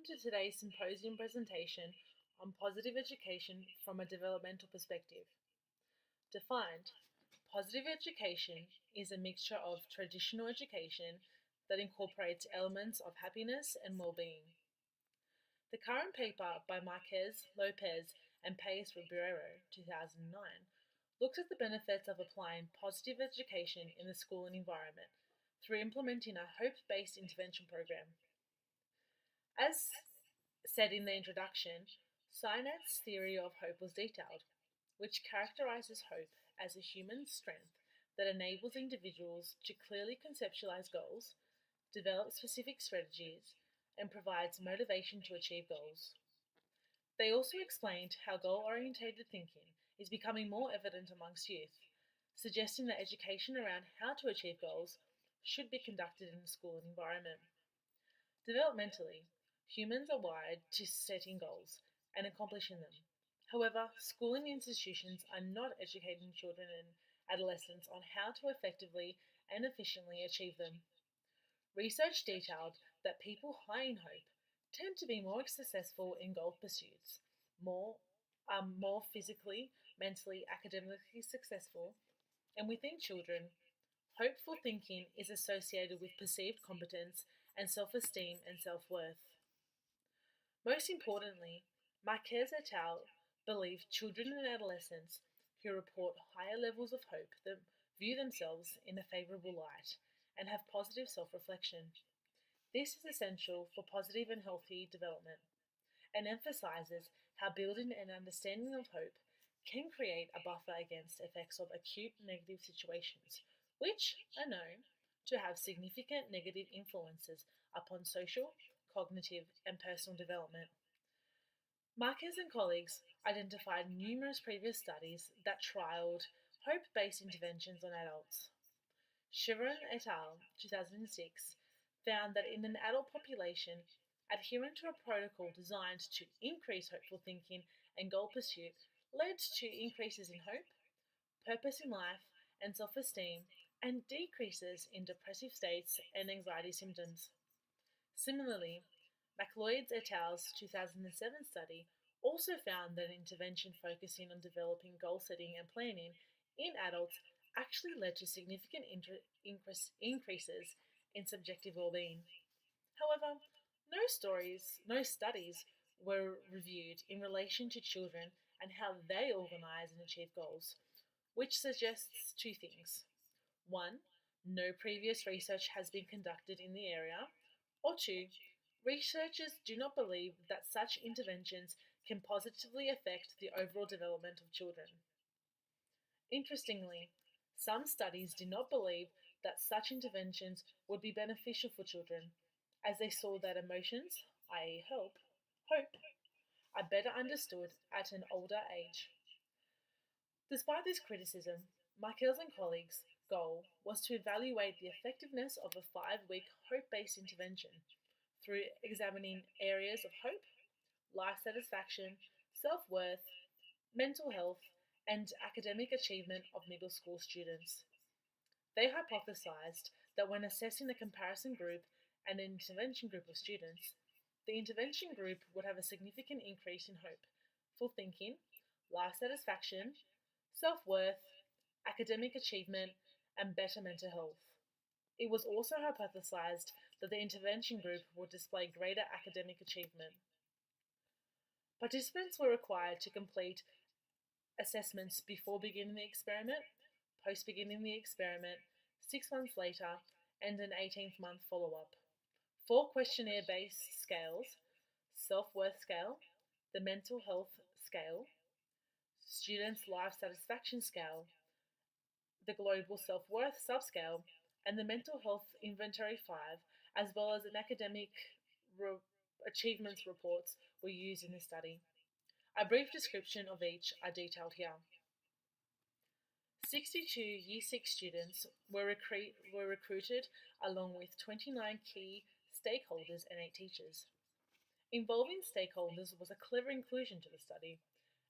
to today's symposium presentation on positive education from a developmental perspective. Defined, positive education is a mixture of traditional education that incorporates elements of happiness and well-being. The current paper by Marquez, Lopez, and Paez Ribeiro, 2009, looks at the benefits of applying positive education in the school and environment through implementing a hope-based intervention program. As said in the introduction, Sinet's theory of hope was detailed, which characterizes hope as a human strength that enables individuals to clearly conceptualize goals, develop specific strategies, and provides motivation to achieve goals. They also explained how goal-oriented thinking is becoming more evident amongst youth, suggesting that education around how to achieve goals should be conducted in the school environment. Developmentally, humans are wired to setting goals and accomplishing them. However, schooling institutions are not educating children and adolescents on how to effectively and efficiently achieve them. Research detailed that people high in hope tend to be more successful in goal pursuits, more physically, mentally, academically successful, and within children, hopeful thinking is associated with perceived competence and self-esteem and self-worth. Most importantly, Marquez et al. Believe children and adolescents who report higher levels of hope that view themselves in a favourable light and have positive self-reflection. This is essential for positive and healthy development and emphasises how building an understanding of hope can create a buffer against effects of acute negative situations, which are known to have significant negative influences upon social, cognitive, and personal development. Marquez and colleagues identified numerous previous studies that trialled hope-based interventions on adults. Chevron et al. 2006 found that in an adult population, adhering to a protocol designed to increase hopeful thinking and goal pursuit led to increases in hope, purpose in life, and self-esteem, and decreases in depressive states and anxiety symptoms. Similarly, McLeod et al.'s 2007 study also found that an intervention focusing on developing goal setting and planning in adults actually led to significant increases in subjective well-being. However, no studies were reviewed in relation to children and how they organize and achieve goals, which suggests two things. One, no previous research has been conducted in the area, or two, researchers do not believe that such interventions can positively affect the overall development of children. Interestingly, some studies do not believe that such interventions would be beneficial for children, as they saw that emotions, i.e., hope, are better understood at an older age. Despite this criticism, Michaels and colleagues' goal was to evaluate the effectiveness of a 5-week hope-based intervention through examining areas of hope, life satisfaction, self-worth, mental health, and academic achievement of middle school students. They hypothesized that when assessing a comparison group and an intervention group of students, the intervention group would have a significant increase in hope, full thinking, life satisfaction, self-worth, academic achievement, and better mental health. It was also hypothesized that the intervention group would display greater academic achievement. Participants were required to complete assessments before beginning the experiment, post beginning the experiment, 6 months later, and an 18th month follow-up. 4 questionnaire-based scales: self-worth scale, the mental health scale, students' life satisfaction scale, the global self-worth subscale, and the mental health inventory 5, as well as an academic achievements reports were used in the study. A brief description of each are detailed here. 62 Year 6 students were recruited along with 29 key stakeholders and 8 teachers. Involving stakeholders was a clever inclusion to the study,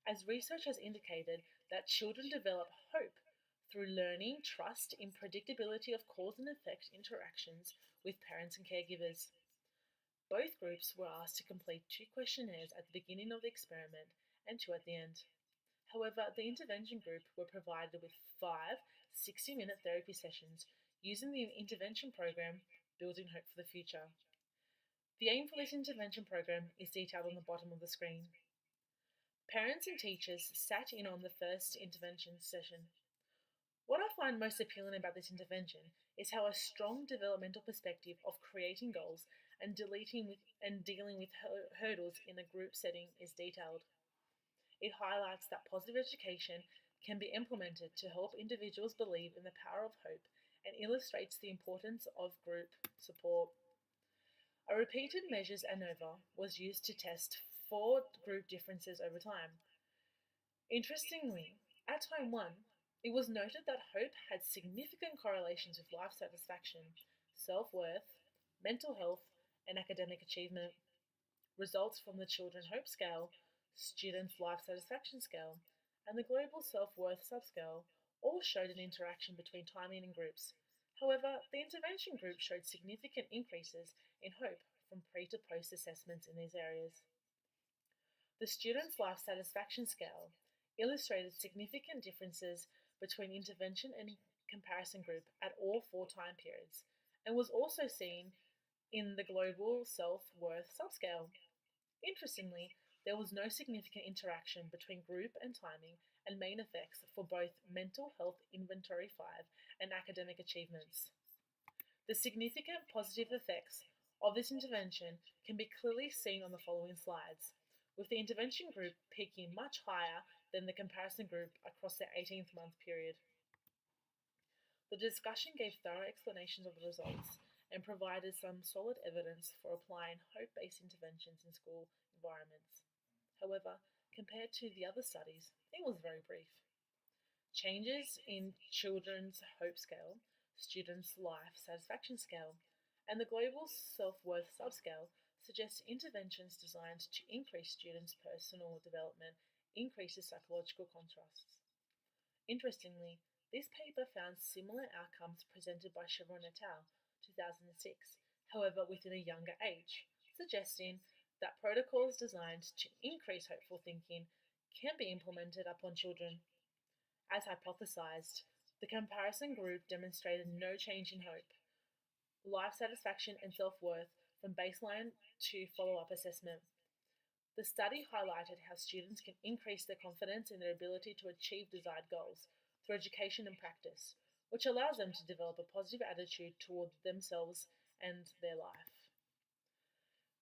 as research has indicated that children develop hope through learning trust in predictability of cause and effect interactions with parents and caregivers. Both groups were asked to complete 2 questionnaires at the beginning of the experiment and 2 at the end. However, the intervention group were provided with 5 60-minute therapy sessions using the intervention program Building Hope for the Future. The aim for this intervention program is detailed on the bottom of the screen. Parents and teachers sat in on the first intervention session. What I find most appealing about this intervention is how a strong developmental perspective of creating goals and dealing with hurdles in a group setting is detailed. It highlights that positive education can be implemented to help individuals believe in the power of hope and illustrates the importance of group support. A repeated measures ANOVA was used to test 4 group differences over time. Interestingly, at time 1, it was noted that hope had significant correlations with life satisfaction, self-worth, mental health, and academic achievement. Results from the Children Hope Scale, Students' Life Satisfaction Scale, and the Global Self-Worth Subscale all showed an interaction between timing and groups. However, the intervention group showed significant increases in hope from pre to post assessments in these areas. The Students' Life Satisfaction Scale illustrated significant differences between intervention and comparison group at all 4 time periods and was also seen in the Global Self-Worth Subscale. Interestingly, there was no significant interaction between group and timing and main effects for both Mental Health Inventory 5 and academic achievements. The significant positive effects of this intervention can be clearly seen on the following slides, with the intervention group peaking much higher than the comparison group across the 18th month period. The discussion gave thorough explanations of the results and provided some solid evidence for applying hope-based interventions in school environments. However, compared to the other studies, it was very brief. Changes in Children's Hope Scale, Students' Life Satisfaction Scale, and the Global Self-Worth Subscale suggest interventions designed to increase students' personal development increases psychological contrasts. Interestingly, this paper found similar outcomes presented by Chevron et al. 2006, however within a younger age, suggesting that protocols designed to increase hopeful thinking can be implemented upon children. As hypothesized, the comparison group demonstrated no change in hope, life satisfaction, and self-worth from baseline to follow-up assessment. The study highlighted how students can increase their confidence in their ability to achieve desired goals through education and practice, which allows them to develop a positive attitude toward themselves and their life.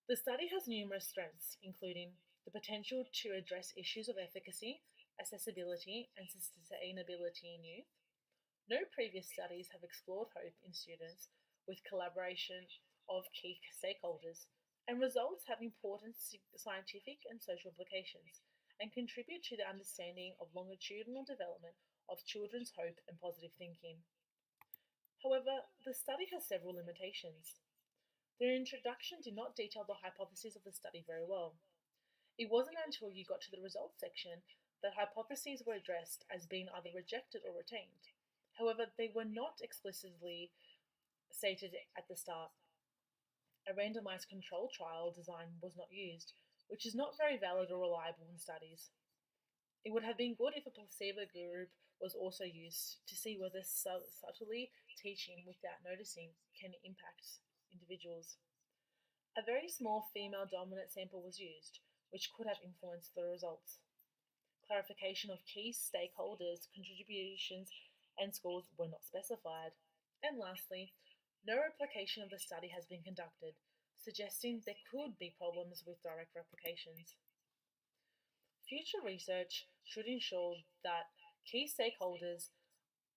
The study has numerous strengths, including the potential to address issues of efficacy, accessibility, and sustainability in youth. No previous studies have explored hope in students with collaboration of key stakeholders, and results have important scientific and social implications and contribute to the understanding of longitudinal development of children's hope and positive thinking. However, the study has several limitations. The introduction did not detail the hypotheses of the study very well. It wasn't until you got to the results section that hypotheses were addressed as being either rejected or retained. However, they were not explicitly stated at the start. A randomized control trial design was not used, which is not very valid or reliable in studies. It would have been good if a placebo group was also used to see whether subtly teaching without noticing can impact individuals. A very small female dominant sample was used, which could have influenced the results. Clarification of key stakeholders' contributions and scores were not specified. And lastly, no replication of the study has been conducted, suggesting there could be problems with direct replications. Future research should ensure that key stakeholders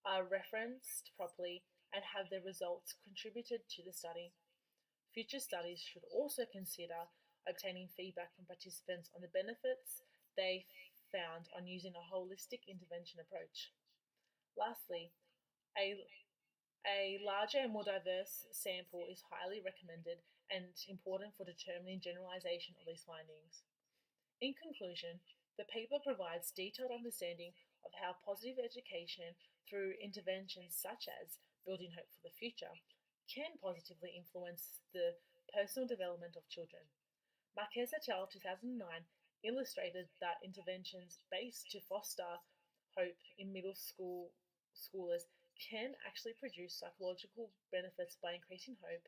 are referenced properly and have their results contributed to the study. Future studies should also consider obtaining feedback from participants on the benefits they found on using a holistic intervention approach. Lastly, a larger and more diverse sample is highly recommended and important for determining generalization of these findings. In conclusion, the paper provides detailed understanding of how positive education through interventions such as Building Hope for the Future can positively influence the personal development of children. Marquez et al. 2009 illustrated that interventions based to foster hope in middle schoolers can actually produce psychological benefits by increasing hope,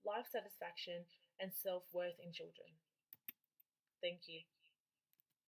life satisfaction, and self worth in children. Thank you.